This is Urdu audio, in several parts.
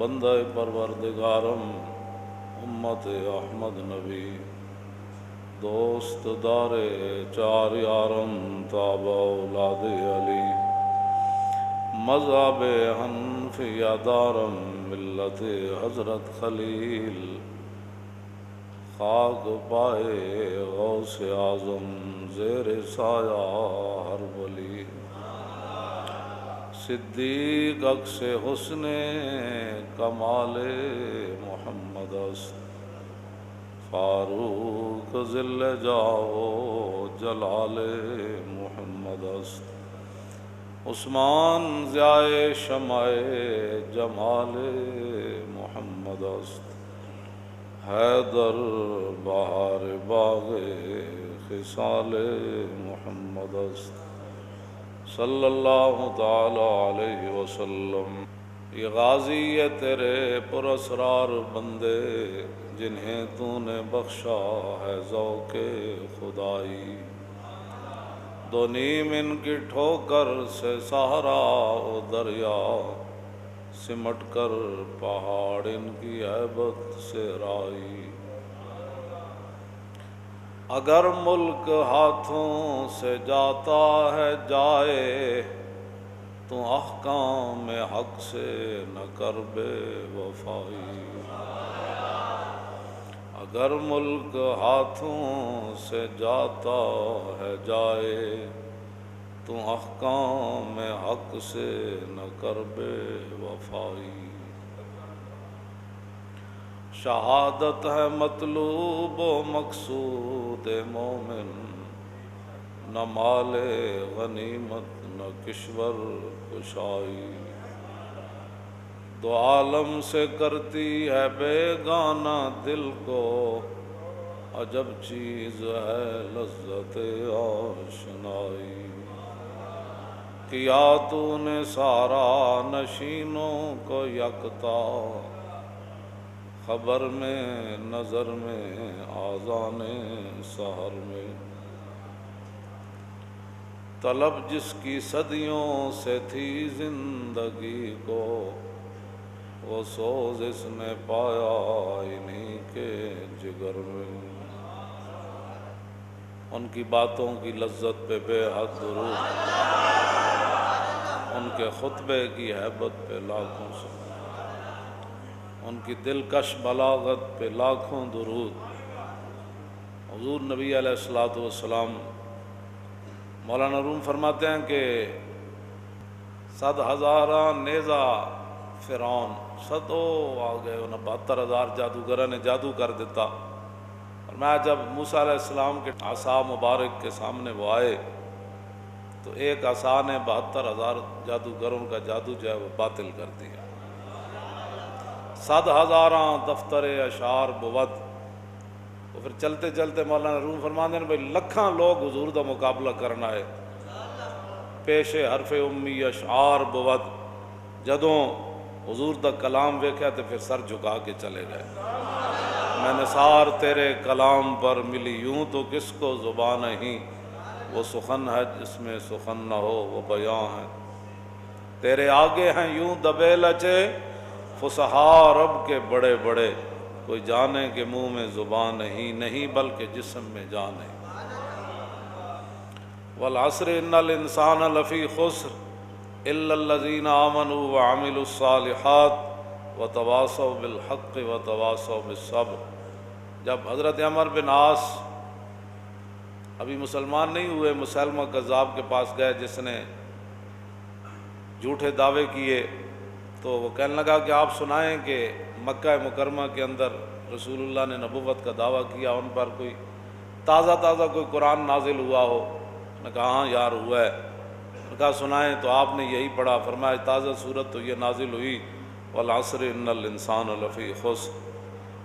بندہ پروردگارم امت احمد نبی دوست دار چار یارم تابع اولاد علی مذہب حنفیہ دارم ملت حضرت خلیل خاک پائے غوث اعظم زیر سایہ ہر ولی صدیق عکس حسن کمال محمد است فاروق ذل جاہ جلال محمد است عثمان ضیاء شمع جمال محمد است حیدر بہار باغ خصال محمد است صلی اللہ تعالی علیہ وسلم۔ یہ غازی ہے تیرے پراسرار بندے جنہیں تو نے بخشا ہے ذوق خدائی، دو نیم ان کی ٹھوکر سے سہارا او دریا، سمٹ کر پہاڑ ان کی ہیبت سے رائی۔ اگر ملک ہاتھوں سے جاتا ہے جائے، تو احکام حق سے نہ کر بے وفائی۔ اگر ملک ہاتھوں سے جاتا ہے جائے، تو احکام حق سے نہ کر بے وفائی۔ شہادت ہے مطلوب و مقصود مومن، نہ مال غنیمت نہ کشور کشائی۔ دو عالم سے کرتی ہے بیگانہ دل کو، عجب چیز ہے لذت آشنائی۔ کیا تو نے سارا نشینوں کو یکتا، خبر میں نظر میں آذان سحر میں۔ طلب جس کی صدیوں سے تھی زندگی کو، وہ سوز اس نے پایا انہی کے جگر میں۔ ان کی باتوں کی لذت پہ بے حد درود، ان کے خطبے کی ہیبت پہ لاکھوں سے، ان کی دلکش بلاغت پہ لاکھوں درود۔ حضور نبی علیہ الصلوۃ والسلام، مولانا روم فرماتے ہیں کہ 100,000 نیزہ فرعون سدو آ گئے، انہیں 72,000 جادوگرہ نے جادو کر دیتا۔ اور میں جب موسیٰ علیہ السلام کے عصا مبارک کے سامنے وہ آئے، تو ایک عصا نے 72,000 جادوگروں کا جادو جو ہے وہ باطل کر دیا۔ 100,000 دفتر اشعار بود۔ تو پھر چلتے چلتے مولانا روم فرماندے ہیں بھائی لکھاں لوگ حضور دا مقابلہ کرنا ہے، پیش حرف امی اشعار بود۔ جدوں حضور دا کلام ویکھیا تو پھر سر جھکا کے چلے گئے۔ میں نثار تیرے کلام پر ملی یوں تو کس کو زبان نہیں، وہ سخن ہے جس میں سخن نہ ہو وہ بیاں ہے۔ تیرے آگے ہیں یوں دبے لچے فصحا رب کے بڑے بڑے، کوئی جانے کہ منہ میں زبان نہیں بلکہ جسم میں جان ہے۔ والعصر ان الانسان لفی خسر الا الذین آمنوا وعملوا الصالحات وتواصوا بالحق وتواصوا بالصبر۔ جب حضرت عمر بن عاص ابھی مسلمان نہیں ہوئے، مسلمہ کذاب کے پاس گئے جس نے جھوٹے دعوے کیے، تو وہ کہنے لگا کہ آپ سنائیں کہ مکہ مکرمہ کے اندر رسول اللہ نے نبوت کا دعویٰ کیا، ان پر کوئی تازہ کوئی قرآن نازل ہوا ہو؟ نے کہا ہاں یار ہوا ہے۔ نے کہا سنائیں، تو آپ نے یہی پڑھا۔ فرمایا تازہ صورت تو یہ نازل ہوئی والعصر ان الانسان لفی خسر۔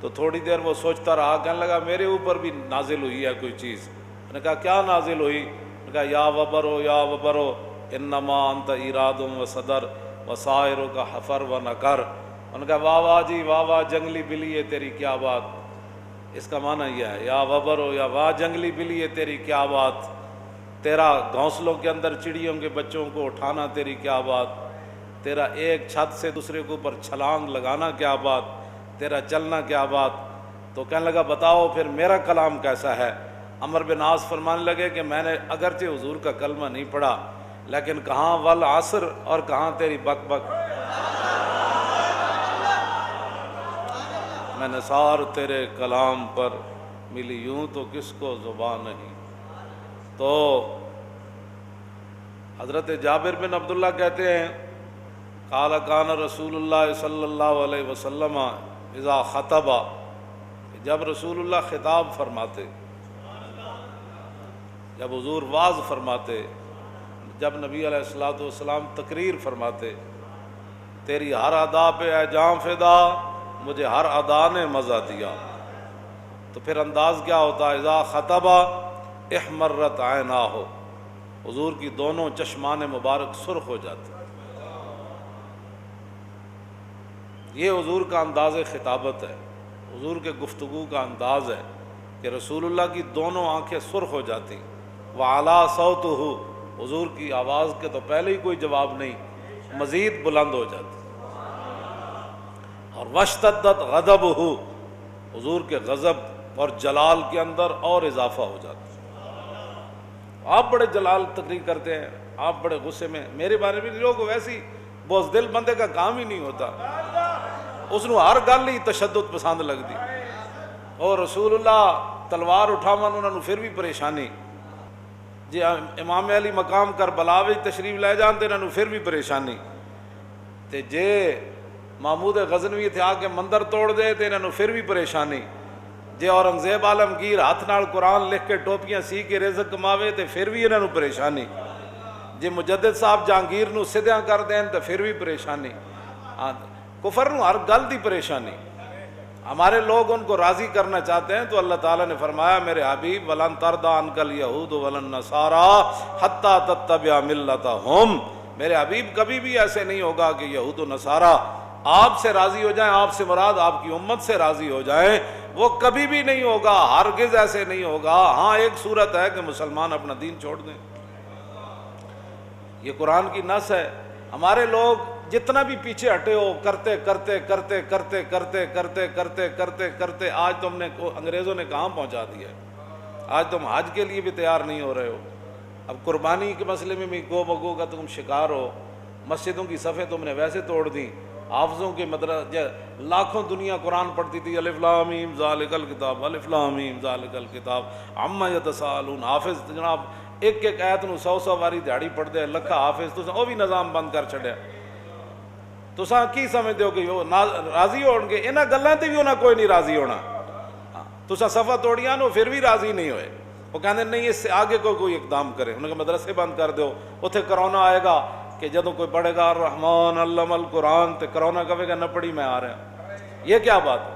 تو تھوڑی دیر وہ سوچتا رہا، کہنے لگا میرے اوپر بھی نازل ہوئی ہے کوئی چیز۔ نے کہا کیا نازل ہوئی؟ نے کہا یا وبرو انما انت ایراد و صدر وسائروں کا حفر و نکر۔ ان کا واہ واہ جی واہ واہ جنگلی بلی ہے تیری کیا بات۔ اس کا معنی یہ ہے یا وبرو یا واہ جنگلی بلی ہے تیری کیا بات، تیرا گھونسلوں کے اندر چڑیوں کے بچوں کو اٹھانا تیری کیا بات، تیرا ایک چھت سے دوسرے کے اوپر چھلانگ لگانا کیا بات، تیرا چلنا کیا بات۔ تو کہنے لگا بتاؤ پھر میرا کلام کیسا ہے۔ عمر بن عاص فرمانے لگے کہ میں نے اگرچہ حضور کا کلمہ نہیں پڑھا لیکن کہاں والعصر اور کہاں تیری بک بک، میں نثار تیرے کلام پر ملی یوں تو کس کو زبان نہیں۔ تو حضرت جابر بن عبداللہ کہتے ہیں قال کان رسول اللہ صلی اللہ علیہ وسلم اذا خطب، جب رسول اللہ خطاب فرماتے، جب حضور واعظ فرماتے، جب نبی علیہ الصلوۃ والسلام تقریر فرماتے، تیری ہر ادا پہ اے جان فدا، مجھے ہر ادا نے مزہ دیا، تو پھر انداز کیا ہوتا ہے؟ اذا خطب احمرت عیناہ، حضور کی دونوں چشمان مبارک سرخ ہو جاتے۔ یہ حضور کا انداز خطابت ہے، حضور کے گفتگو کا انداز ہے کہ رسول اللہ کی دونوں آنکھیں سرخ ہو جاتی۔ وعلا صوتہ، حضور کی آواز کے تو پہلے ہی کوئی جواب نہیں، مزید بلند ہو جاتی۔ اور واشتدت غضبہ، حضور کے غضب اور جلال کے اندر اور اضافہ ہو جاتا۔ آپ بڑے جلال تقریر کرتے ہیں، آپ بڑے غصے میں، میرے بارے میں لوگ ویسی بزدل بندے کا کام ہی نہیں ہوتا، اس نو ہر گل ہی تشدد پسند لگتی۔ اور رسول اللہ تلوار اٹھاون انہوں نے پھر بھی پریشانی، جی امام علی مقام کربلا وچ تشریف لے جان تے انہوں نے پھر بھی پریشانی، تے جے محمود غزنوی تھے آ کے مندر توڑ دے تے انہوں نے پھر بھی پریشانی، جے اورنگزیب عالمگیر ہاتھ نال قرآن لکھ کے ٹوپیاں سی کے رزق کماوے تے پھر بھی انہوں نے پریشانی، جے مجدد صاحب جہانگیر نو سدھیاں کر دین تے پھر بھی پریشانی۔ کفر نو ہر گل دی پریشانی۔ ہمارے لوگ ان کو راضی کرنا چاہتے ہیں تو اللہ تعالیٰ نے فرمایا میرے حبیب ولن ترضی عنک الیہود ولن نصارا حتی تتبع ملتہم، میرے حبیب کبھی بھی ایسے نہیں ہوگا کہ یہود و نصارا آپ سے راضی ہو جائیں، آپ سے مراد آپ کی امت سے راضی ہو جائیں، وہ کبھی بھی نہیں ہوگا، ہرگز ایسے نہیں ہوگا۔ ہاں ایک صورت ہے کہ مسلمان اپنا دین چھوڑ دیں، یہ قرآن کی نص ہے۔ ہمارے لوگ جتنا بھی پیچھے ہٹے ہو، کرتے کرتے کرتے کرتے کرتے کرتے کرتے کرتے کرتے آج تم نے انگریزوں نے کہاں پہنچا دیا ہے، آج تم حج کے لیے بھی تیار نہیں ہو رہے ہو۔ اب قربانی کے مسئلے میں بھی گو بگو کا تم شکار ہو، مسجدوں کی صفیں تم نے ویسے توڑ دی، حافظوں کے مدرسے لاکھوں دنیا قرآن پڑھتی تھی، الف لام میم ذالک الکتاب الف لام میم ذالک الکتاب عما یتساءلون، حافظ جناب ایک ایک آیت نو 100 واری دیہڑی پڑھ دے، لکھا حافظ، تو وہ بھی نظام بند کر چھڑیا۔ تساں کی سمجھتے ہو کہ راضی ہون گے؟ انہاں گلاں تے بھی انہاں کوئی نہیں راضی ہونا۔ تساں صفحہ توڑیاں نو پھر بھی راضی نہیں ہوئے، وہ کہندے نہیں اس سے آگے کوئی اقدام کرے، انہوں نے مدرسے بند کر دو، اتنے کرونا آئے گا کہ جدوں کوئی پڑھے گا الرحمن علم القرآن تے کرونا کہے گا نہ پڑھی میں آ رہا ہوں، یہ کیا بات ہے؟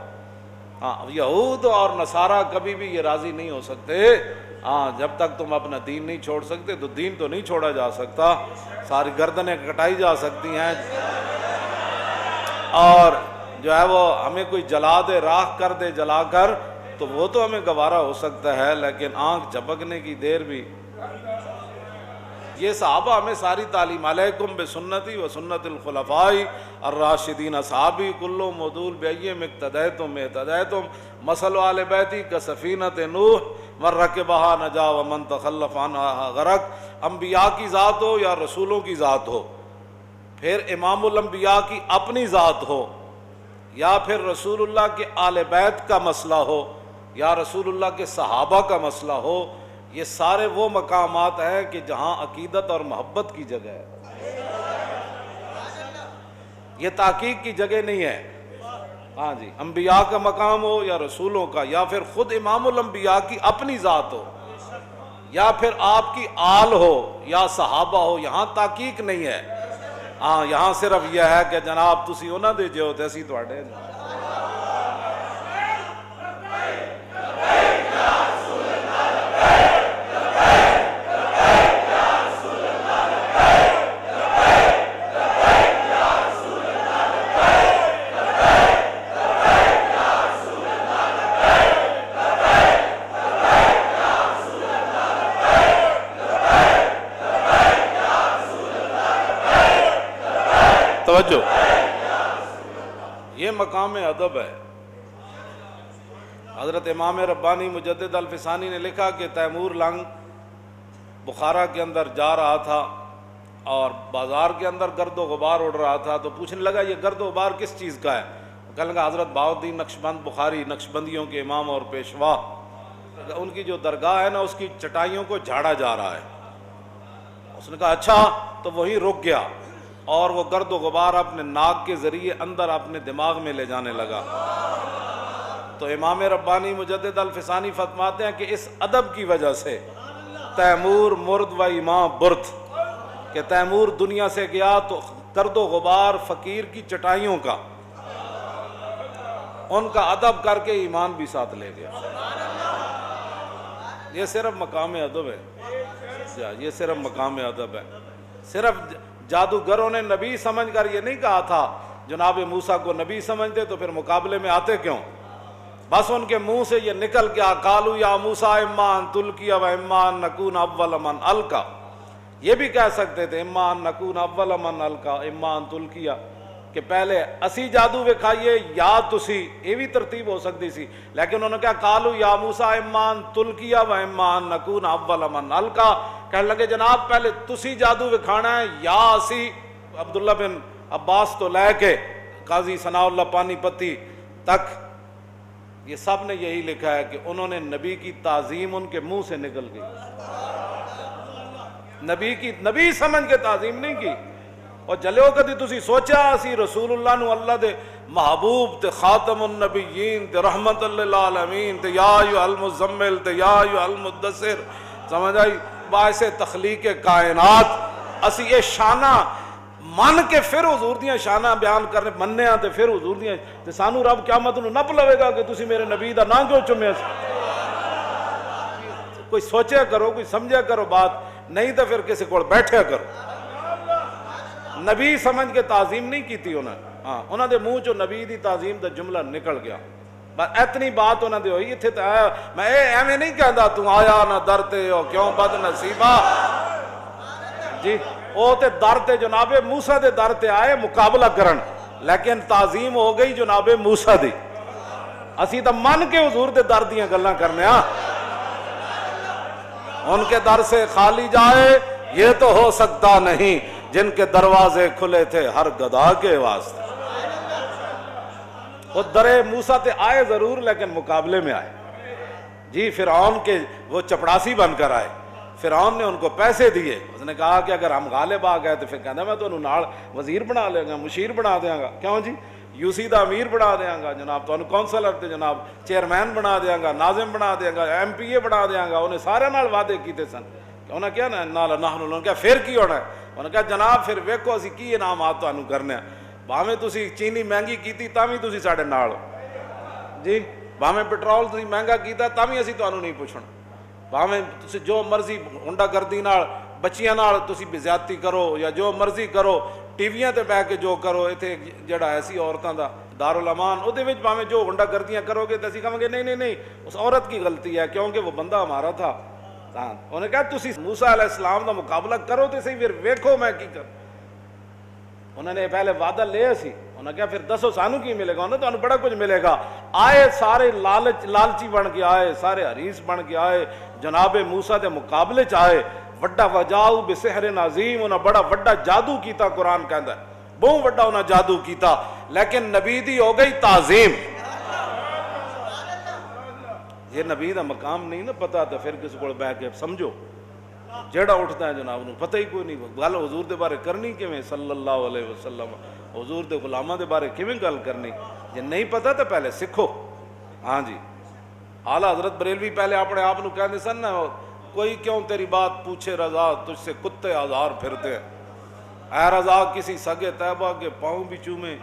ہاں یہود اور نصارہ کبھی بھی یہ راضی نہیں ہو سکتے۔ ہاں جب تک تم اپنا دین نہیں چھوڑ سکتے تو دین تو نہیں چھوڑا جا سکتا، ساری گردنیں کٹائی جا سکتی ہیں، اور جو ہے وہ ہمیں کوئی جلا دے، راکھ کر دے جلا کر، تو وہ تو ہمیں گوارا ہو سکتا ہے، لیکن آنکھ جھپکنے کی دیر بھی۔ یہ صحابہ ہمیں ساری تعلیم، علیکم بسنتی و سنت الخلفاء الراشدین اصحابی کلو مودول بیم اقتدیتم اہتدیتم مثل آل بیتی کسفینۃ نوح من رکبہا نجا ومن تخلف عنہا غرق۔ انبیاء کی ذات ہو یا رسولوں کی ذات ہو، پھر امام الانبیاء کی اپنی ذات ہو، یا پھر رسول اللہ کے آل بیت کا مسئلہ ہو، یا رسول اللہ کے صحابہ کا مسئلہ ہو، یہ سارے وہ مقامات ہیں کہ جہاں عقیدت اور محبت کی جگہ ہے، یہ تحقیق کی جگہ نہیں ہے۔ ہاں جی، انبیاء کا مقام ہو یا رسولوں کا، یا پھر خود امام الانبیاء کی اپنی ذات ہو، یا پھر آپ کی آل ہو یا صحابہ ہو، یہاں تحقیق نہیں ہے۔ ہاں یہاں صرف یہ ہے کہ جناب تسی انہاں دے جو تے اسی تواڈے۔ یہ مقام ادب ہے۔ حضرت امام ربانی مجدد الفسانی نے لکھا کہ تیمور لنگ بخارا کے اندر جا رہا تھا اور بازار کے اندر گرد و غبار اڑ رہا تھا، تو پوچھنے لگا یہ گرد و غبار کس چیز کا ہے؟ کہنے لگا حضرت بہاؤالدین نقشبند بخاری نقشبندیوں کے امام اور پیشوا، ان کی جو درگاہ ہے نا اس کی چٹائیوں کو جھاڑا جا رہا ہے۔ اس نے کہا اچھا، تو وہی رک گیا اور وہ گرد و غبار اپنے ناک کے ذریعے اندر اپنے دماغ میں لے جانے لگا۔ تو امام ربانی مجدد الفسانی فرماتے ہیں کہ اس ادب کی وجہ سے تیمور مرد و امام برد، کہ تیمور دنیا سے گیا تو گرد و غبار فقیر کی چٹائیوں کا ان کا ادب کر کے ایمان بھی ساتھ لے گیا۔ یہ صرف مقام ادب ہے، یہ صرف مقام ادب ہے۔ صرف جادوگروں نے نبی سمجھ کر یہ نہیں کہا تھا جناب موسیٰ کو نبی سمجھتے تو پھر مقابلے میں آتے کیوں؟ بس ان کے منہ سے یہ نکل گیا قالوا یا موسیٰ اما ان تلقی و اما ان نکون اول من القی۔ یہ بھی کہہ سکتے تھے اما ان نکون اول من القی اما ان تلقی، کہ پہلے اسی جادو وکھائیے یا تسی، یہ بھی ترتیب ہو سکتی سی، لیکن انہوں نے کہا قالوا یا موسیٰ اما ان تلقی و اما ان نکون اول من القی۔ کہنے لگے جناب پہلے تسی جادو وکھانا ہے یا اسی۔ عبداللہ بن عباس تو لے کے قاضی ثناء اللہ پانی پتی تک یہ سب نے یہی لکھا ہے کہ انہوں نے نبی کی تعظیم ان کے منہ سے نکل گئی، نبی سمجھ کے تعظیم نہیں کی۔ اور جلیو کدی تسی سوچا اسی رسول اللہ نو اللہ دے محبوب تے خاتم النبیین تے رحمت للعالمین تے یا ایھا المزمل تے یا ایھا المدثر، سمجھ آئی، باعث تخلیق کائنات اسی یہ شانہ من کے پھر حضور دیاں شانہ بیان کرنے مننے آتے پھر حضور دیاں تے سانو رب قیامت نو نپ لوے گا کہ تسی میرے نبی دا نام کیوں چومیا سی۔ کوئی سوچیا کرو، کوئی سمجھا کرو بات، نہیں تو پھر کسی کو بیٹھیا کرو۔ نبی سمجھ کے تعظیم نہیں کیتی انہوں دے منہ چو نبی دی تعظیم دا جملہ نکل گیا، بس اتنی بات انہوں دے ہوئی اتھے تے آیا۔ میں ایویں نہیں کہندا تو آیا نہ در تے او کیوں بد نصیبہ، جی او تے در تے جناب موسیٰ دے در تے آئے مقابلہ کرن، لیکن تعظیم ہو گئی جناب موسیٰ دی۔ اسی تو من کے حضور دے در دیاں گلاں کرنے ہاں، ان کے در سے خالی جائے یہ تو ہو سکتا نہیں، جن کے دروازے کھلے تھے ہر گدھا کے واسطے۔ وہ در موسیٰ تے آئے ضرور لیکن مقابلے میں آئے، جی فرعون کے وہ چپڑاسی بن کر آئے، فرعون نے ان کو پیسے دیے، اس نے کہا کہ اگر ہم غالب آ گئے تو پھر کہنا میں تو انہوں نال وزیر بنا لے گا، مشیر بنا دیاں گا، کیوں جی یو سی دا امیر بنا دیاں گا جناب، تو انہوں کونسلر تے جناب چیئرمین بنا دیاں گا، ناظم بنا دیاں گا، ایم پی اے بنا دیاں گا، انہیں سارے نال وعدے کیتے سن۔ انہوں نے کیا نا نال نحن، انہوں نے کہا پھر کی ہونا ہے؟ انہوں نے کہا جناب پھر ویکھو اسی کی انعامات تو انہوں کرنے ہیں، بھاویں تسی چینی مہنگی کیتی تاویں تسی ساڑے نال جی، بھاویں پیٹرول تسی مہنگا کیتا تاویں اسی تو انہوں نہیں پوچھنا، بھاویں تسی جو مرضی ہنڈا گردی نال بچیاں نال تسی بزیادتی کرو یا جو مرضی کرو، ٹی ویاں تے بیٹھ کے جو کرو، ایتھے جڑا ایسی عورتاں دا دارالامان او دے وچ بھاویں جو ہنڈا گردیاں کرو گے تے اسی کہاں گے نہیں نہیں نہیں اس عورت کی غلطی ہے کیونکہ وہ بندہ ہمارا تھا۔ انہوں نے کہا تسی موسیٰ علیہ السلام دا مقابلہ کرو تے صحیح، پھر ویکھو میں کی کر۔ انہوں نے پہلے وعدہ لیا سی، انہوں نے کہا پھر دسو سانو کی ملے گا، انہوں نے تو بڑا کچھ ملے گا۔ آئے سارے لالچی بن کے آئے، سارے حریص بن کے آئے، جناب موسیٰ دے مقابلے چاہے، وڈا وجاؤ بسحر عظیم، انہوں بڑا وڈا جادو کیتا، قرآن کہندا ہے بہت وڈا انہوں جادو کیتا، لیکن نبی دی ہو گئی تعظیم۔ یہ نبی دا مقام نہیں نا پتا تو پھر کسی کو بیٹھ کے سمجھو، جیڑا اٹھتا ہے جناب انہوں پتہ ہی کوئی نہیں، گل حضور دے بارے کرنی کیویں صلی اللہ علیہ وسلم، حضور دے غلاماں دے بارے کیویں گل کرنی، جے نہیں پتا تو پہلے سکھو۔ ہاں جی، اعلیٰ حضرت بریلوی پہلے اپنے آپ نوں کہندے سن نا، کوئی کیوں تیری بات پوچھے رضا، تجھ سے کتے ہزار پھرتے ہیں، اے رضا کسی سگے طیبہ کے پاؤں بھی چومے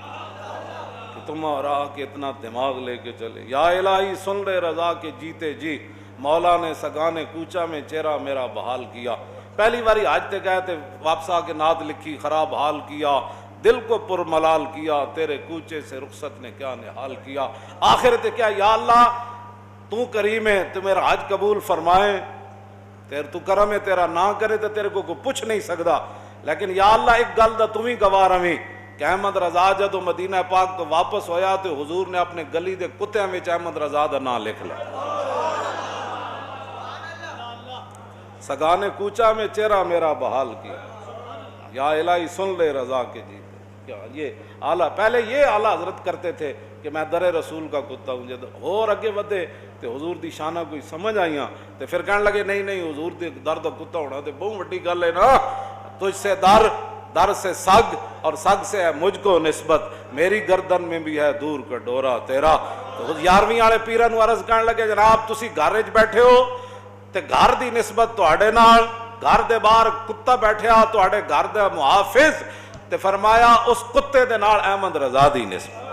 کہ تمہارا کہ اتنا دماغ لے کے چلے، یا الہی سن لے رضا کے جیتے جی، مولا نے سگانے کوچا میں چہرہ میرا بحال کیا۔ پہلی باری حج تے گئے تھے، واپس آ کے نعت لکھی، خراب حال کیا، دل کو پر ملال کیا، تیرے کوچے سے رخصت نے کیا نحال کیا۔ آخر تے کیا، یا اللہ تو کریم ہے، تو میرا حج قبول فرمائے، تو کرم ہے، تیرا نہ کرے تو تیرے کو پوچھ نہیں سکتا، لیکن یا اللہ ایک گل دا تم ہی گواہ رہی کہ احمد رضا جدو مدینہ پاک تو واپس ہویا تو حضور نے اپنے گلی دے کتےاں وچ احمد رضا دا نام لکھ لیا. سگانے کوچا میں چہرہ میرا بحال کیا، یا الہی سن لے رضا کے جی. کیا یہ اعلیٰ، پہلے یہ اعلیٰ حضرت کرتے تھے کہ میں در رسول کا کتا ہوں. جب اور اگے ودے تو حضور دی شانہ کوئی سمجھ آئیاں تو پھر کہنے لگے نہیں نہیں حضور دی در دا کتا ہونا تو بہت بڑی گل ہے نا. تجھ سے در سے سگ اور سگ سے ہے مجھ کو نسبت، میری گردن میں بھی ہے دور کا ڈورا تیرا. تو 11ویں والے پیراں نوں عرض کرنے لگے جناب تسی گھر وچ بیٹھے ہو تے گھر دی نسبت تہاڈے نال، گھر دے باہر کتا بیٹھیا تہاڈے گھر دا محافظ، تے فرمایا اس کتے دے نال احمد رضا دی نسبت.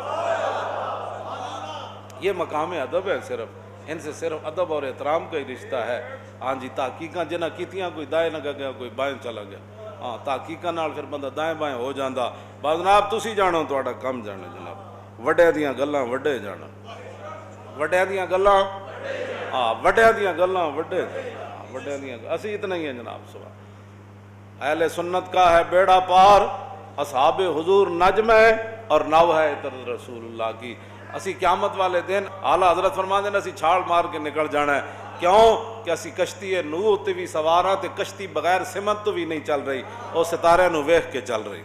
یہ مقام ادب ہے، صرف ان سے صرف ادب اور احترام کا ہی رشتہ ہے. ہاں جی تحقیقاں جنہ کیتیاں کوئی دائیں نہ گیا کوئی بائیں چلا گیا. ہاں تحقیقاں نال پھر بندہ دائیں بائیں ہو جاندا. بس جناب تسی جانو تہاڈا کم جانے جناب، وڈے دیاں گلاں وڈے جانا، وڈے دیاں گلاں ہاں وڈے دیاں گلاں وڈے، وڈے دیاں اسی اتنا ہی ہیں جناب. سبحان اہل سنت کا ہے بیڑا پار، اصحاب حضور نجم ہے اور نو ہے عطر رسول اللہ کی. اسی قیامت والے دن اعلیٰ حضرت فرما دینا اسی چھال مار کے نکل جانا ہے. کیوں کہ اسی کشتی نوح تے بھی سوار ہاں تے کشتی بغیر سمت تو بھی نہیں چل رہی، وہ ستارے نو ویکھ کے چل رہی.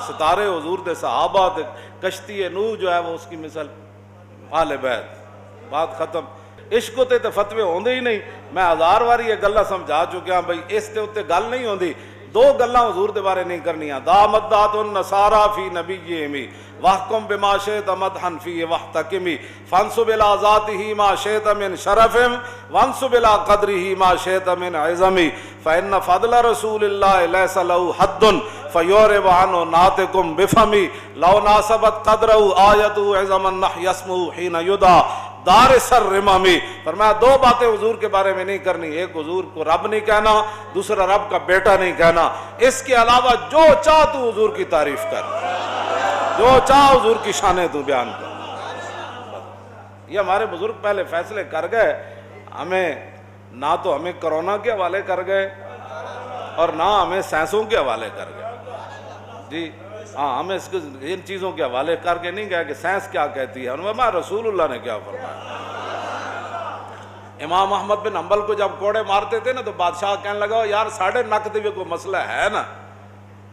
ستارے حضور دے صحابہ تے کشتی نوح جو ہے وہ اس کی مثال آل بیت. بات ختم. عشق تے فتوے ہوندے ہی نہیں. میں 1000 واری یہ گلاں سمجھا چکیا بھئی اس تے اوتے گل نہیں ہوندی. دو گلاں حضور دے بارے نہیں کرنیاں. دامت دات النصارى فی نبیہم واحکم بما شئت مدحا فیہ واحتکم فانصب الی ذاتہ ما شئت من شرف وانصب الی قدرہ ما شئت من عظم فإن فضل رسول اللہ لیس له حد فیورب عنہ ناطقم بفمی لو ناسبت قدرہ آیت عظم النحی اسمہ حین یدعا دار سر رمامی. فرمایا دو باتیں حضور کے بارے میں نہیں کرنی، ایک حضور کو رب نہیں کہنا، دوسرا رب کا بیٹا نہیں کہنا. اس کے علاوہ جو چاہ تو حضور کی تعریف کر، جو چاہ حضور کی شانیں تو بیان کر. یہ ہمارے بزرگ پہلے فیصلے کر گئے. ہمیں نہ تو ہمیں کرونا کے حوالے کر گئے اور نہ ہمیں سائنسوں کے حوالے کر گئے. جی ہاں ہمیں ان چیزوں کے حوالے کر کے نہیں گیا کہ سائنس کیا کہتی ہے، انہوں رسول اللہ نے کیا فرمایا. امام احمد بن حنبل کو جب کوڑے مارتے تھے نا تو بادشاہ کہنے لگا یار ساڑھے نک دے کوئی مسئلہ ہے نا،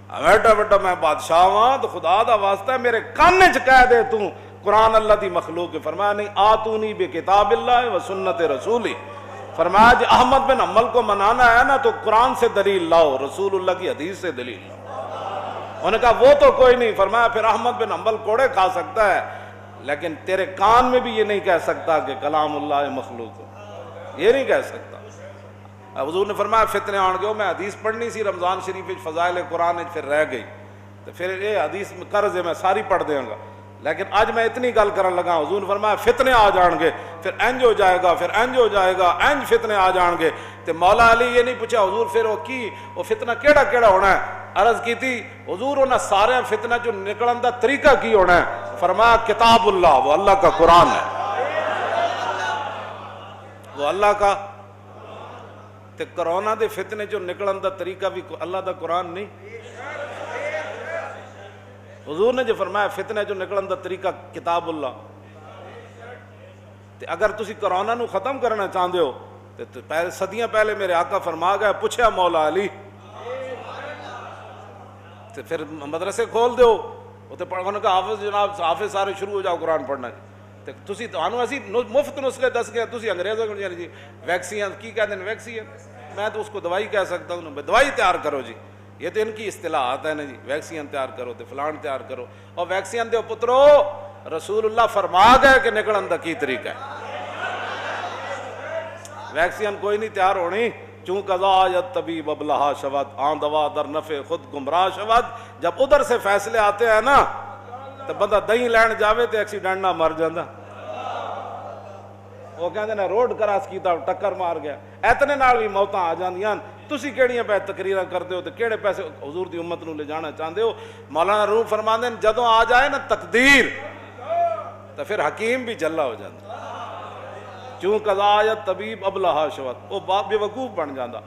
بیٹا بیٹا میں بادشاہ ہاں تو خدا دا واسطہ ہے میرے کان چ کہہ دے تو قرآن اللہ دی مخلوق ہے. فرمایا نہیں آتونی بکتاب اللہ و سنت رسولی. فرمایا جی احمد بن حنبل کو منانا ہے نا تو قرآن سے دلیل لاؤ، رسول اللہ کی حدیث سے دلیل لاؤ. انہوں نے کہا وہ تو کوئی نہیں. فرمایا پھر احمد بن حنبل کوڑے کھا سکتا ہے لیکن تیرے کان میں بھی یہ نہیں کہہ سکتا کہ کلام اللہ مخلوق ہو، یہ نہیں کہہ سکتا. حضور نے فرمایا فتنے آن گئے. میں حدیث پڑھنی سی رمضان شریف فضائل قرآن پھر رہ گئی تو پھر یہ حدیث میں قرض ہے میں ساری پڑھ دیں گا، لیکن آج میں اتنی گل کرن لگا. حضور نے فرمایا فتنے آ جان گے، پھر انج ہو جائے گا، پھر انج ہو جائے گا، انج فتنے آ جان گے. تو مولا علی یہ نہیں پوچھا حضور پھر وہ فتنہ کیڑا کیڑا ہونا ہے. عرض کی تھی حضور انہاں سارے فتنہ جو نکلن دا طریقہ کی ہونا ہے. فرمایا کتاب اللہ، وہ اللہ کا قرآن ہے، وہ اللہ کا. تے کرونا دے فتنے جو نکلن دا طریقہ بھی اللہ دا قرآن نہیں. حضور نے جو فرمایا فتنے جو نکلن دا طریقہ کتاب اللہ. تے اگر تسی کرونا نو ختم کرنا چاہندے ہو تے پہلے صدیاں پہلے میرے آقا فرما گئے پوچھا مولا علی تے پھر مدرسے کھول دیو تے پڑھنے کا حافظ جناب حافظ سارے شروع ہو جاؤ قرآن پڑھنا. تے تسی تانوں اسی مفت نسخے دس گئے تسی انگریزوں کو جی ویکسین کی کہتے ہیں ویکسین، میں تو اس کو دوائی کہہ سکتا ہوں. دوائی تیار کرو جی، یہ تو ان کی اصطلاحات ہے نا جی، ویکسین تیار کرو تے فلان تیار کرو. اور ویکسین دیو پترو رسول اللہ فرما گئے کہ نکلن دا کی طریقہ ہے. ویکسین کوئی نہیں تیار ہونی. چون قضا آیت طبیب ابلہا شود آن دوا در نفع خود گمراہ شود. جب ادھر سے فیصلے آتے ہیں نا تو بندہ دہی لین جاوے تو ایکسیڈنٹ نہ مر جاندہ. وہ کہتے ہیں روڈ کراس کیتا ٹکر مار گیا، اتنے نال بھی موتاں آ جاندیاں. تسی کیڑیاں پہ تقریراں کرتے ہو تو کیڑے پیسے حضور دی امت نو لے جانا چاہتے ہو. مولانا روم فرماندے ہیں جدوں آ جائے نا تقدیر تو پھر حکیم بھی جلا ہو جاتا. چون قضا آیت طبیب ابلہا شود وہ بے وقوف بن جاندہ.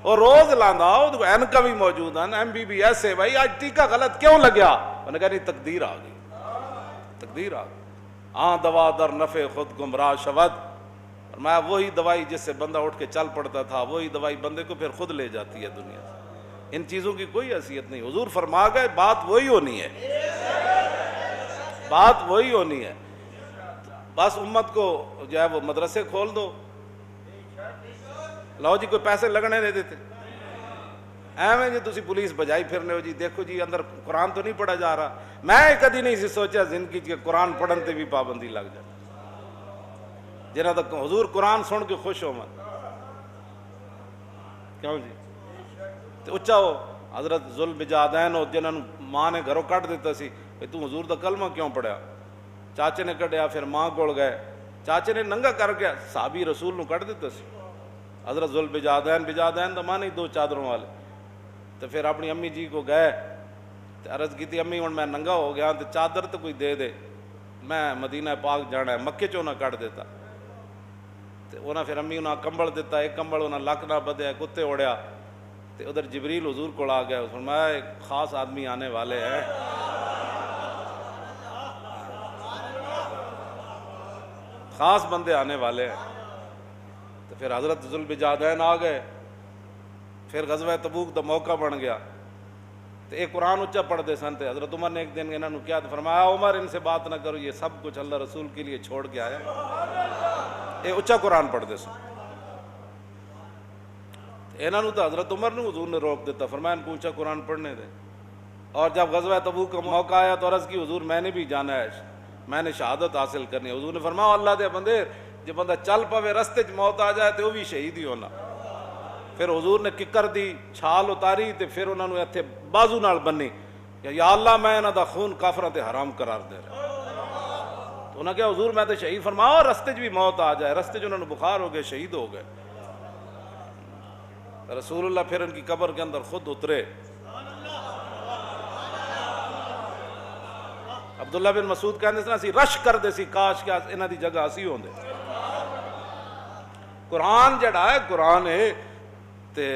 اور روز لاندا اینکا بھی موجود ہیں MBBS ہے بھائی آج ٹیکہ غلط کیوں لگیا؟ انہوں نے کہا نہیں تقدیر آ گئی، تقدیر آ گئی، ہاں دوا در نفع خود گمراہ شود، فرمایا وہی دوائی جس سے بندہ اٹھ کے چل پڑتا تھا وہی دوائی بندے کو پھر خود لے جاتی ہے دنیا سے، ان چیزوں کی کوئی حیثیت نہیں۔ حضور فرما گئے بات وہی ہونی ہے، بات وہی ہونی ہے، بس امت کو جو ہے وہ مدرسے کھول دو، لو جی کوئی پیسے لگنے نہیں دیتے، ایویں جی تسی پولیس بجائی پھرنے ہو جی دیکھو جی اندر قرآن تو نہیں پڑھا جا رہا۔ میں کدی نہیں سی سوچا زندگی کہ قرآن پڑھن تے بھی پابندی لگ جائے، جنہاں تک حضور قرآن سن کے خوش ہو من کیوں جی تے اچھا ہو حضرت ذوالبجادین ہو جنہاں ماں نے گھروں کٹ دیتا سی کہ تو حضور دا کلمہ کیوں پڑھیا؟ چاچے نے کٹیا، پھر ماں کول گئے، چاچے نے ننگا کر کے صحابی رسول نو کٹ دیتا سی، حضرت ذوالبجادین، بجادین دا ماں دو چادروں والے، تو پھر اپنی امی جی کو گئے عرض کی تھی امی ہوں میں ننگا ہو گیا تو چادر تو کوئی دے دے، میں مدینہ پاک جانا ہے، مکے چوں نہ کٹ دیتا، تو انہاں پھر امی انہاں کمبل دیتا، ایک کمبل انہاں لک نہ بدیا، کتے اڑیا، تو ادھر جبریل حضور کو آ گیا، فرمایا ایک خاص آدمی آنے والے ہیں، خاص بندے آنے والے ہیں، تو پھر حضرت ذوالبجادین آ گئے، پھر غزوہ تبوک دا موقع بن گیا، تو ایک قرآن اچھا پڑھتے سن، تے حضرت عمر نے ایک دن انہوں نے کیا تو فرمایا عمر ان سے بات نہ کرو، یہ سب کچھ اللہ رسول کے لیے چھوڑ کے آیا، یہ اچھا قرآن پڑھتے سن، انہوں نے تو حضرت عمر نے حضور نے روک دیتا، فرمایا ان کو اونچا قرآن پڑھنے دے، اور جب غزوہ تبوک کا موقع آیا تو عرض کی حضور میں نے بھی جانا ہے، میں نے شہادت حاصل کرنی ہے، حضور نے فرمایا اللہ دے بندے جب بندہ چل پوے رستے چ موت آ جائے تو وہ بھی شہید ہی ہونا، پھر حضور نے ککر دی چھال اتاری تے پھر انہوں نے اتنے بازو نال بنی کہ یا اللہ میں انہاں دا خون کافراں تے حرام قرار دے رہا، تو انہوں نے کہا حضور میں تے شہید، فرمایا رستے چ بھی موت آ جائے، رستے چ انہوں نے بخار ہو گئے شہید ہو گئے، رسول اللہ پھر ان کی قبر کے اندر خود اترے، عبداللہ بن مسعود کہندے سن اسی رش کر دے سی کاش کہ انہاں دی جگہ اسی ہوندے، قرآن جڑا ہے قرآن ہے، تے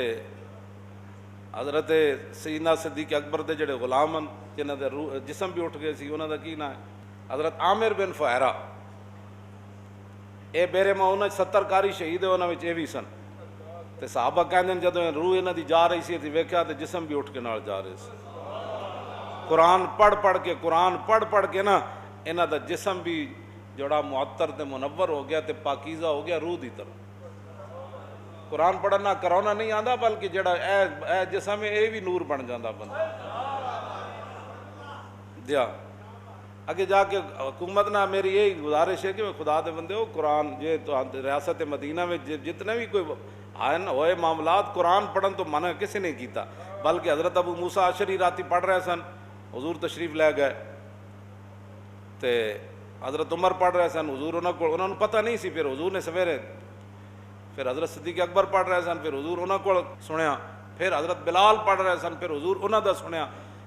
حضرت سیدنا صدیق اکبر دے جڑے غلام ہیں جنہاں دے جسم بھی اٹھ گئے سی انہاں دا کی نام ہے حضرت عامر بن فہرہ، اے بیرے ماؤنہ 70 کاری شہید ہے انہاں وچ اے وی سن، تے صحابہ کہندے جدوں روح انہاں دی جا رہی سی تے ویکھیا تے جسم بھی اٹھ کے نال جا رہے سی، قرآن پڑھ پڑھ کے نا انہاں دا جسم بھی جڑا معطر تے منور ہو گیا تے پاکیزہ ہو گیا روح دی طرح، قرآن پڑھنا کرونا نہیں آندا بلکہ جڑا اے جسم ہے اے بھی نور بن جاندا بندہ دیا۔ اگے جا کے حکومت نہ میری یہی گزارش ہے کہ خدا دے بندے ہو قرآن یہ تو ریاست مدینہ میں جتنے بھی کوئی آئے ہوئے معاملات قرآن پڑھن تو منع کسی نے کیتا، بلکہ حضرت ابو موسیٰ اشعری راتی پڑھ رہے سن، حضور تشریف لے گئے، تے حضرت عمر پڑھ رہے سن، حضور انہوں نے پتہ نہیں سی، پھر حضور نے سویرے پھر حضرت صدیق اکبر پڑھ رہے سن، پھر حضور انہوں کو سنیا، پھر حضرت بلال پڑھ رہے سن، پھر حضور انہوں دا سنیا،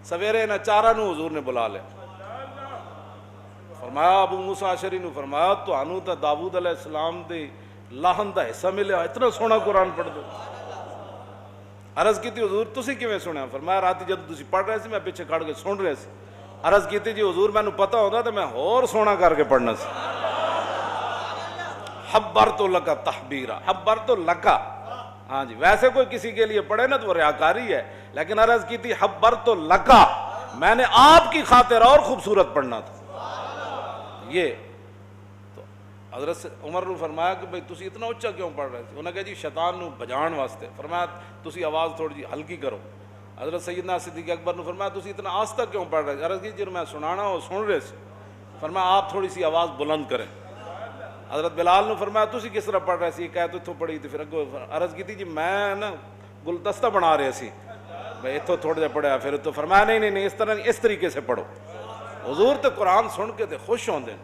سویرے انہاں چارہ نو حضور نے بلا لے، فرمایا ابو موسیٰ اشعری نو فرمایا تو انو تا داؤد علیہ السلام دی لاہن دا حصہ ملیا، اتنا سونا قرآن پڑھ دو، عرض کی تھی حضور تسی کیویں سنیا؟ فرمایا راتی جب تسی پڑھ رہے سی میں پیچھے کھڑ کے سن رہے سی، عرض کی تھی جی حضور میں نو پتہ ہوتا تو میں اور سونا کر کے پڑھنا سی، حبرت لکا تحبیرہ، حبرت لکا، ہاں جی ویسے کوئی کسی کے لیے پڑھے نا تو وہ ریاکاری ہے، لیکن عرض کی تھی حبرت لکا، میں نے آپ کی خاطر اور خوبصورت پڑھنا تھا، یہ تو حضرت عمر نے فرمایا کہ بھئی تسی اتنا اچھا کیوں پڑھ رہے تھے؟ انہوں نے کہا جی شیطان نو بجان واسطے، فرمایا تسی آواز تھوڑی جی ہلکی کرو، حضرت سیدنا صدیق اکبر نے فرمایا تسی اتنا آہستہ کیوں پڑھ رہے تھے؟ عرض کی جی میں سنانا وہ سن رہے سے، فرمایا آپ تھوڑی سی آواز بلند کریں، حضرت بلال نے فرمایا تسی کس طرح پڑھ رہے سی؟ کہہ تو اتھوں پڑھی تھی، پھر اگو عرض کی تھی جی میں نا گلدستہ بنا رہے سی، میں اتھوں تھوڑا جا پڑھا، پھر تو فرمایا نہیں اس طرح نہیں، اس طریقے سے پڑھو، حضور تے قرآن سن کے تے خوش ہوندے،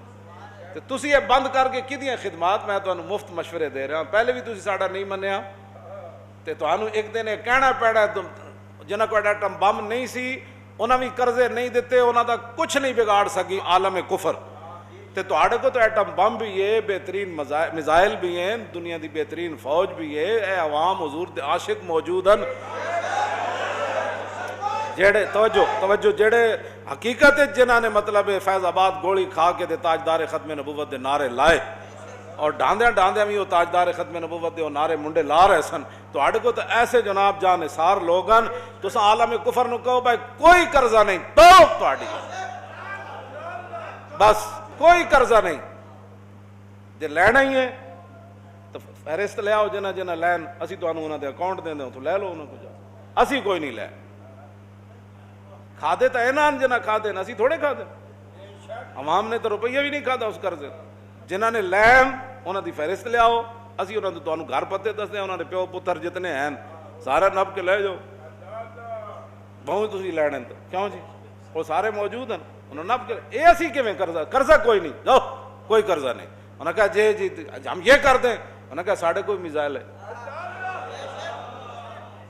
تے تسی یہ بند کر کے کدیاں خدمات میں تانوں مفت مشورے دے رہا ہوں، پہلے بھی تسی ساڈا نہیں منیا، تے تانوں ایک دن یہ کہنا پیڑا جنہاں کو ایٹم بم نہیں سی انہاں بھی قرضے نہیں دیتے، انہاں دا کچھ نہیں بگاڑ سکی عالم کفر، تواڈے کو تو ایٹم بم بھی ہے، بہترین میزائل بھی ہیں، دنیا دی بہترین فوج بھی ہے، اے عوام حضور دے عاشق موجود ہیں جڑے توجہ جڑے حقیقت جنہاں نے مطلب فیض آباد گولی کھا کے دے تاجدار ختم نبوت دے نعرے لائے اور ڈاندیاں بھی وہ تاجدار ختم نبوت دے وہ نعرے منڈے لا رہے سن، تو اڑ کو تو ایسے جناب جان نثار لوگن تو سا عالم کفر نو کہو بھائی کوئی قرضہ نہیں تو تواڈی بس کوئی قرضہ نہیں، جے لینا ہی ہے تو فہرست لے آؤ جنہ جنہ لین، اسی تو انہوں دے اکاؤنٹ دیں دیں تو لے لو انہوں کو جا، اسی کوئی نہیں لے کھادے تو اینان جنہ کھادے نا، اسی تھوڑے کھادے، عوام نے تو روپیہ بھی نہیں کھادا اس قرضے، جنہ نے لین انہوں دی فہرست لے آؤ، اسی انہوں نے تو گھر پتے دس دیں، انہوں نے پیو پتر جتنے ہیں سارا نب کے لے جاؤ، بہت تسی لینے تو کیوں جی وہ سارے موجود ہیں، انہوں نے نب کے اے اسی کے میں قرضہ کوئی نہیں، جاؤ کوئی قرضہ نہیں، انہوں نے کہا جی ہم یہ کر دیں، انہوں نے کہا ساڑھے کوئی میزائل ہے،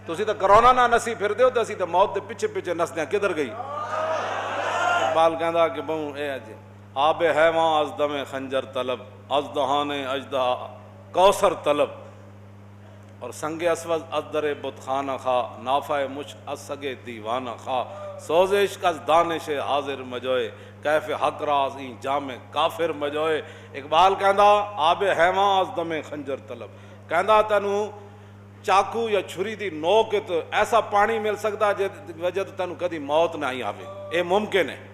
تسی تو کرونا نہ نسی پھر دیو تو اسی تو موت دے پیچھے پیچھے نس دیاں کدھر گئی، اقبال کہندا کہ بہوں اے جی آب حیواں از دم خنجر طلب از دہان اجدہا کوثر طلب اور سنگ اسود از در بت خانہ خواہ نافع مشک از سگ دیوانہ خواہ سوز عشق از دانش حاضر مجوئے کیف حق راز این جام کافر مجوئے۔ اقبال کہندا آب حیواں از دم خنجر طلب، کہندا تینوں چاقو یا چھری دی نوک تو ایسا پانی مل سکتا جس وجہ تو تینوں کدی موت نہ ہی آوے، اے ممکن ہے۔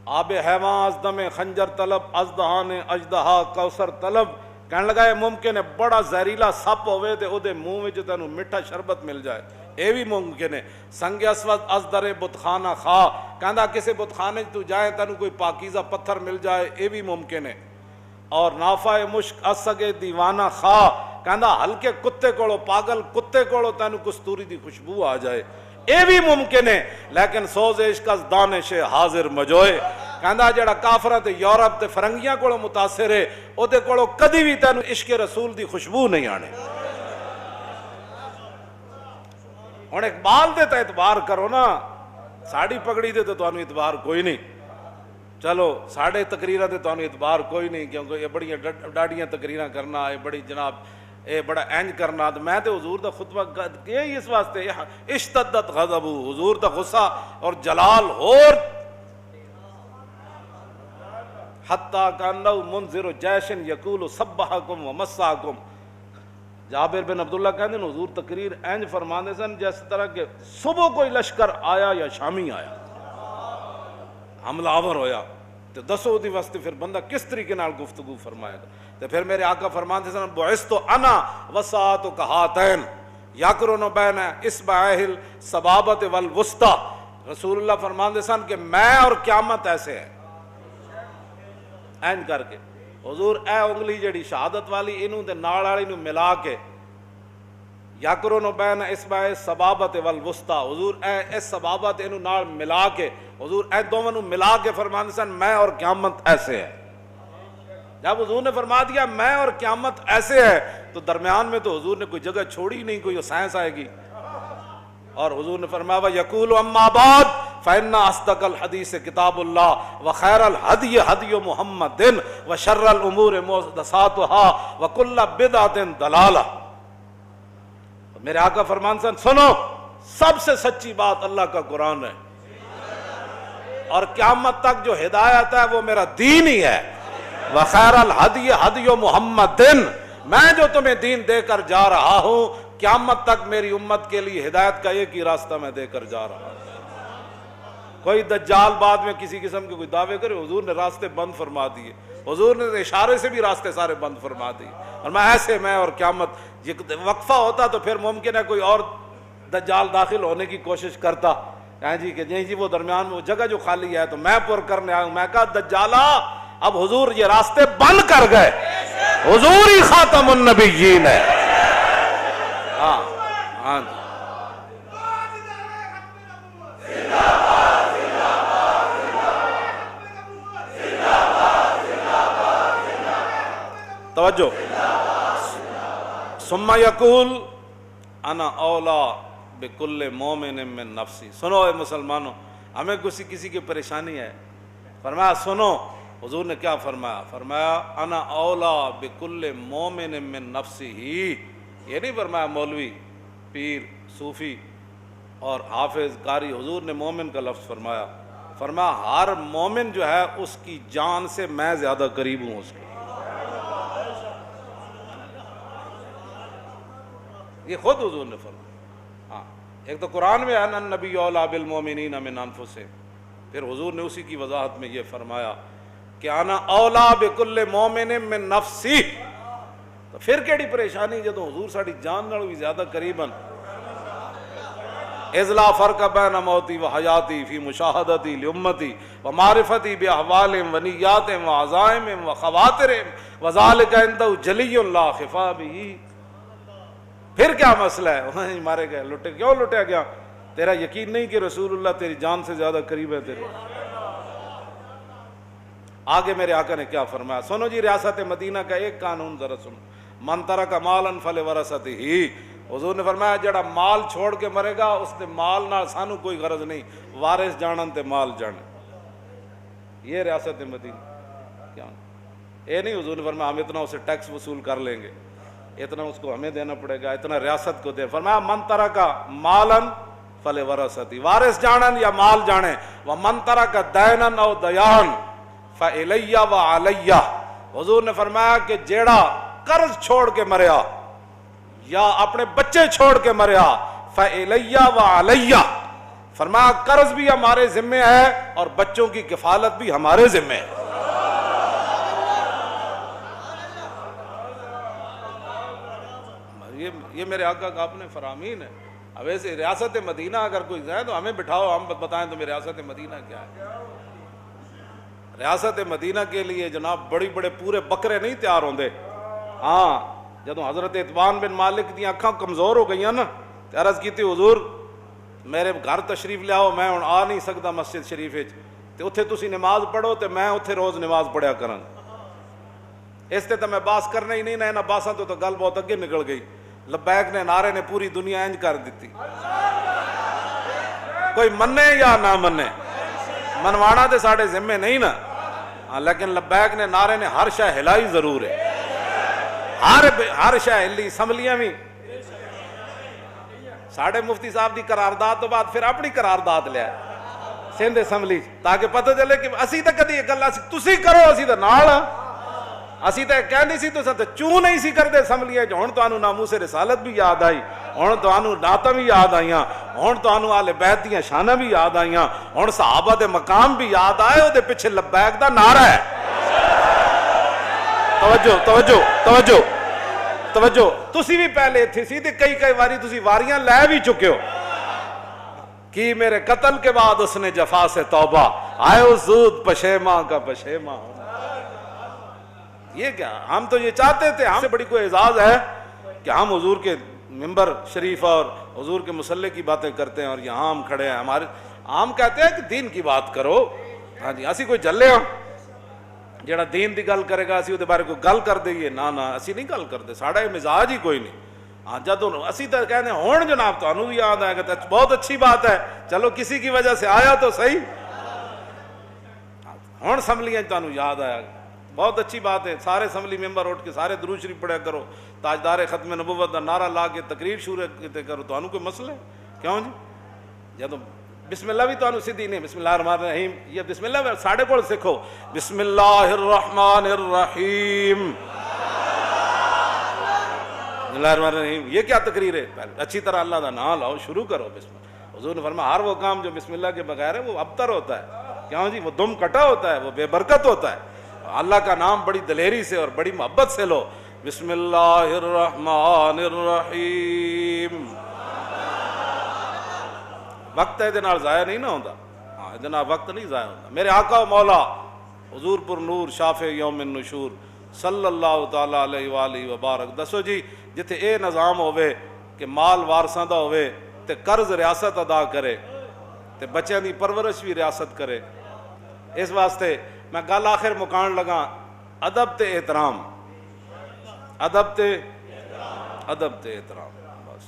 آب حیواں از دم خنجر طلب از دہان اجدہا کوثر طلب، کہنے لگا یہ ممکن ہے بڑا زہریلا سپ ہوئے تے او دے منہ وچ تینوں میٹھا شربت مل جائے، اے بھی ممکن ہے۔ سنگ اسود از در بت خانہ خواہ، کہندا کسے بت خانے تو جائے تینوں کوئی پاکیزہ پتھر مل جائے، اے بھی ممکن ہے۔ اور نافع مشک از سگے دیوانہ خواہ، کہندا ہلکے کتے کوڑو پاگل کتے کوڑو تینوں کستوری دی خوشبو آ جائے، اے بھی ممکن ہے۔ لیکن سوز عشق از دانش حاضر مجوئے، کہندا جڑا کافراں تے یورپ تے فرنگیاں کوڑو متاثر ہے او دے کوڑو کدی بھی تینوں عشق رسول دی خوشبو نہیں آنے۔ ہن اقبال دے تے اعتبار کرو نا، ساڑی پگڑی دے تے تانوں اعتبار کوئی نہیں، چلو ساڑھے تقریراں تے تانوں اعتبار کوئی نہیں، کیونکہ یہ بڑی ڈاڈیاں تقریراں کرنا، یہ بڑی جناب اے بڑا اینج کرنا، تو میں تے حضور دا خطبہ کہ اس واسطے اشتدت غضب، حضور دا غصہ اور جلال اور حتیٰ کانہ منذر جیش یقول سبحکم ومساکم۔ جابر بن عبداللہ کہتے ہیں حضور تقریر اینج فرماندے سن جس طرح کہ صبح کوئی لشکر آیا یا شامی آیا، حملہ آور ہویا تو دسو دی واسطے پھر بندہ کس طریقے نال گفتگو فرمائے گا۔ تو پھر میرے آقا فرماندے سن بعثت انا وساعت کہاتین یقرن بین اصبعیہ السبابۃ والوسطی، رسول اللہ فرماندے سن کہ میں اور قیامت ایسے ہے، این کر کے حضور اے انگلی جڑی شہادت والی انہوں دے نال والی نو ملا کے یقرن بین اصبع السبابۃ والوسطی، حضور اے اس سبابت انہوں نال ملا کے حضور اے دونوں نو ملا کے فرماندے سن میں اور قیامت ایسے ہے۔ جب حضور نے فرما دیا میں اور قیامت ایسے ہے تو درمیان میں تو حضور نے کوئی جگہ چھوڑی نہیں، کوئی سائنس آئے گی۔ اور حضور نے فرمایا وَيَقُولُ أَمَّا بَعْدُ فَإِنَّ أَصْدَقَ الْحَدِيثِ كِتَابُ اللَّهِ وَخَيْرَ الْهَدْيِ هَدْيُ مُحَمَّدٍ وَشَرَّ الْأُمُورِ مُحْدَثَاتُهَا وَكُلُّ بِدْعَةٍ ضَلَالَةٌ۔ میرے آقا فرمان سنو، سب سے سچی بات اللہ کا قرآن ہے، اور قیامت تک جو ہدایت ہے وہ میرا دین ہی ہے۔ وَخَيْرَ الْهَدْيِ هَدْيُ مُحَمَّدٍ، میں جو تمہیں دین دے کر جا رہا ہوں قیامت تک میری امت کے لیے ہدایت کا ایک ہی راستہ میں دے کر جا رہا ہوں۔ کوئی دجال بعد میں کسی قسم کے کوئی دعوے کرے، حضور نے راستے بند فرما دیے، حضور نے اشارے سے بھی راستے سارے بند فرما دیے، اور میں ایسے میں اور قیامت وقفہ ہوتا تو پھر ممکن ہے کوئی اور دجال داخل ہونے کی کوشش کرتا جی کہ نہیں جی وہ درمیان میں وہ جگہ جو خالی ہے تو میں پر کرنے آیا ہوں۔ میں کہا دجالا اب حضور یہ راستے بند کر گئے، حضور ہی خاتم النبیین ہے۔ ہاں ہاں توجہ، ثم یقول انا اولا بکل مومن من نفسی۔ سنو اے مسلمانوں، ہمیں کسی کی پریشانی ہے، فرمایا سنو حضور نے کیا فرمایا؟ فرمایا انا اولا بکل مومن من نفسی ہی. یہ نہیں فرمایا مولوی، پیر، صوفی اور حافظ، قاری. حضور نے مومن کا لفظ فرمایا. فرمایا ہر مومن جو ہے اس کی جان سے میں زیادہ قریب ہوں اس کے. یہ خود حضور نے فرمایا. ہاں، ایک تو قرآن میں ہے نا النبی اولا بالمومنین من انفسہم، پھر حضور نے اسی کی وضاحت میں یہ فرمایا کہ انا اولا بکل مومن من نفسی. تو پھر کیڑی پریشانی جدو حضور ساڑی جان نال بھی زیادہ قریباً. اذ لا فرق بین موتی و حیاتی فی مشاہدتی لامتی و معرفتی باحوالہم و نیاتہم و عزائمہم و خواطرہم وذالک عنده جلی لا خفا بہ. پھر کیا مسئلہ ہے؟ وہیں مارے گئے، لٹے. کیوں لٹیا گیا؟ تیرا یقین نہیں کہ رسول اللہ تیری جان سے زیادہ قریب ہے تیرے. آگے میرے آقا نے کیا فرمایا؟ سنو جی، ریاست مدینہ کا ایک قانون ذرا سنو. من ترک مالا فلورثتہ. حضور نے فرمایا جڑا مال چھوڑ کے مرے گا اس نے مال نہ سانو کوئی غرض نہیں، وارث جانن تے مال جانے. یہ ریاست مدینہ. کیا یہ نہیں حضور نے فرمایا ہم اتنا اسے ٹیکس وصول کر لیں گے، اتنا اس کو ہمیں دینا پڑے گا، اتنا ریاست کو دے. فرمایا من ترک مالا فلورثتہ، وارث جانن یا مال جانے. ومن ترک دینا او دیان فَإِلَيَّ وَعَلَيَّ. حضور نے فرمایا کہ جیڑا قرض چھوڑ کے مریا یا اپنے بچے چھوڑ کے مریا فَإِلَيَّ وَعَلَيَّ. فرمایا قرض بھی ہمارے ذمے ہے اور بچوں کی کفالت بھی ہمارے ذمے ہے. یہ میرے آقا کا اپنے فرامین ہے. اب ایسے ریاست مدینہ اگر کوئی جائے تو ہمیں بٹھاؤ، ہم بتائیں تمہیں ریاست مدینہ کیا ہے. ریاست مدینہ کے لیے جناب بڑی بڑے پورے بکرے نہیں تیار ہوندے. ہاں، جدو حضرت اتبان بن مالک دی اکھاں کمزور ہو گئی نا، عرض کی تھی حضور میرے گھر تشریف لے آؤ، میں ہن آ نہیں سکتا مسجد شریف وچ، تے اوتھے تسی نماز پڑھو تے میں اوتھے روز نماز پڑھیا کراں. اس تے میں باس کرنا ہی نہیں نہ انہاں باساں تو گل بہت اگے نکل گئی. لبیک نے نعرے نے پوری دنیا انج کر دیتی. کوئی منے یا نہ منے، منوانا تے ساڈے ذمے نہیں نا. ہاں، لیکن لبیک نے نعرے نے ہر شے ہلائی ضرور ہے. ہر شے ہلی. اسمبلیاں بھی ساڑھے مفتی صاحب دی قرارداد تو بعد پھر اپنی قرارداد لیا سندھ اسمبلی، تاکہ پتہ چلے کہ اسی تے کدی گل تسی کرو اسی تے نال. اسی تے کہندی سی تساں تے چوں نہیں سی کردے اسمبلی. ہن تانوں ناموس رسالت بھی یاد آئی، ہن تانوں نعتاں بھی یاد آئیاں، ہن تانوں اہل بیت دیاں شاناں بھی یاد آئیاں، ہن صحابہ دے مقام بھی یاد آئے. او دے پیچھے لبیک دا نعرہ ہے. توجہ توجہ توجہ توجہ. تسی بھی پہلے تھے سی تے کئی واری تسی واریاں لے بھی چکے ہو. کہ میرے قتل کے بعد اس نے جفا سے توبہ، آئے اس زود پشیماں کا پشیماں. یہ کیا؟ ہم تو یہ چاہتے تھے، ہم سے بڑی کوئی اعزاز ہے کہ ہم حضور کے ممبر شریف اور حضور کے مصلی کی باتیں کرتے ہیں اور یہاں ہم کھڑے ہیں. ہمارے ہم کہتے ہیں کہ دین کی بات کرو. ہاں جی، اسی کوئی جلے ہاں جڑا دین دی گل کرے گا اسی دے بارے کوئی گل کر دئیے. نہ اسی نہیں گل کرتے، ساڑا یہ مزاج ہی کوئی نہیں. ہاں جدوں اسی تو کہتے ہیں ہون جناب تانوں بھی یاد آئے گا، بہت اچھی بات ہے، چلو کسی کی وجہ سے آیا تو صحیح. ہون اسمبلیاں تانوں یاد آیا، بہت اچھی بات ہے. سارے اسمبلی ممبر اٹھ کے سارے درود شریف پڑھیا کرو، تاجدار ختم نبوت دا نعرہ لا کے تقریر شروع کرو. تانوں کوئی مسئلہ ہے؟ کیوں جی؟ جدوں بسم اللہ بھی تانوں سیدھی نہیں. بسم اللہ الرحمن الرحیم، یہ بسم اللہ ساڑھے کول سکھو. بسم اللہ الرحمن الرحیم، بسم اللہ الرحمن الرحیم. یہ کیا تقریر ہے؟ اچھی طرح اللہ دا نام لاؤ، شروع کرو بسم اللہ. حضور نے فرمایا ہر وہ کام جو بسم اللہ کے بغیر ہے وہ ابتر ہوتا ہے. کیوں جی؟ وہ دم کٹا ہوتا ہے، وہ بے برکت ہوتا ہے. اللہ کا نام بڑی دلیری سے اور بڑی محبت سے لو. بسم اللہ الرحمن الرحیم. وقت ہے نال ضائع نہیں نہ ہوتا. ہاں، اتنا وقت نہیں ضائع ہوتا. میرے آقا و مولا حضور پر نور شافع یوم النشور صلی اللہ تعالی علیہ وآلہ وبارک. دسو جی، جتھے اے نظام ہوئے کہ مال وارثاں دا ہوئے تے قرض ریاست ادا کرے تے بچیاں دی پرورش بھی ریاست کرے. اس واسطے میں گل آخر مکان لگا، ادب تے احترام، ادب تے احترام. بس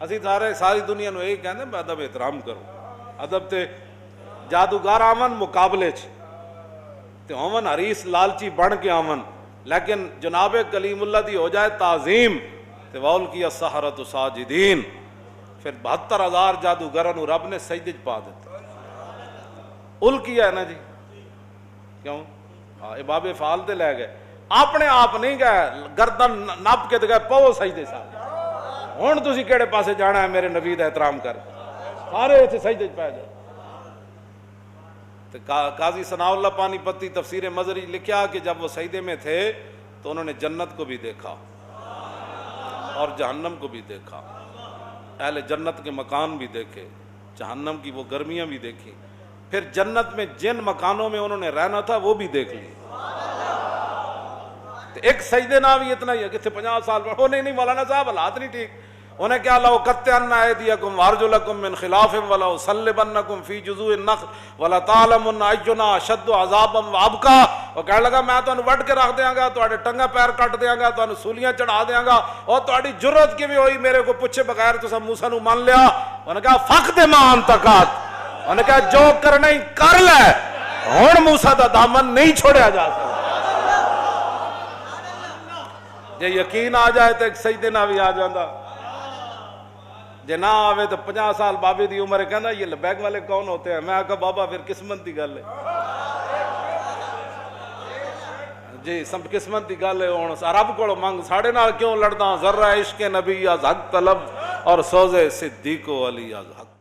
اسی ساری دنیا نو یہی کہندے ہیں ادب احترام کرو. ادب تے جادوگر آمن مقابلے چ تے ہومن حریص لالچی بن کے آمن، لیکن جناب کلیم اللہ دی ہو جائے تعظیم تے وول کی السحرۃ ساجدین، پھر 72,000 جادوگروں نو رب نے سجدے چ پا دیتا۔ ال کیا ہے نا جی، کیوں؟ ہاں باب فعال تے لے گئے، اپنے آپ نہیں گئے، گردن نپ کے تے گئے پو سجدے سارے۔ ہن تسی کیڑے پاسے جانا ہے میرے نبی دا احترام کر، سارے ایتھے سجدے چ پے جائے۔ قاضی ثناء اللہ پانی پتی تفسیر مظہری لکھا کہ جب وہ سجدے میں تھے تو انہوں نے جنت کو بھی دیکھا اور جہنم کو بھی دیکھا، اہل جنت کے مکان بھی دیکھے، جہنم کی وہ گرمیاں بھی دیکھی، پھر جنت میں جن مکانوں میں انہوں نے رہنا تھا وہ بھی دیکھ لی۔ ایک سجدے نہ بھی اتنا ہی ہے کہ 50 سال میں، نہیں مولانا صاحب حالات نہیں ٹھیک، انہیں کیا لَأُقَطِّعَنَّ أَيْدِيَكُمْ وَأَرْجُلَكُمْ مِنْ خِلَافٍ وَلَأُصَلِّبَنَّكُمْ فِي جُذُوعِ النَّخْلِ وَلَتَعْلَمُنَّ أَيُّنَا أَشَدُّ عَذَابًا وَأَبْقَىٰ۔ وہ کہنے لگا میں تو وڈ کے رکھ دیاں گا، تواڈے ٹنگا پیر کٹ دیاں گا، تانوں سولیاں چڑھا دیاں گا، اور تواڈی جرت کیویں ہوئی میرے کو پوچھے بغیر تساں موسیٰ نو مان لیا؟ انہوں نے کہا فَقْدِ مَا أَنْتَ قَادٍ، انہوں نے کہا جو کرنا ہی کر لے، ہن موسیٰ دا دامن نہیں چھوڑیا جا سکتا۔ جے یقین آ جائے تو ایک سجدے نہ بھی آ جاندہ، جے نہ آوے تو 50 سال بابے دی عمر ہے، کہنا یہ لبیک والے کون ہوتے ہیں؟ میں کہا بابا پھر قسمت دی گل ہے جی، سب قسمت دی گل ہے، ہن رب کولوں منگ، ساڑے نال کیوں لڑدا؟ ذرہ عشق نبی از حق طلب اور سوزے صدیق و علی از حق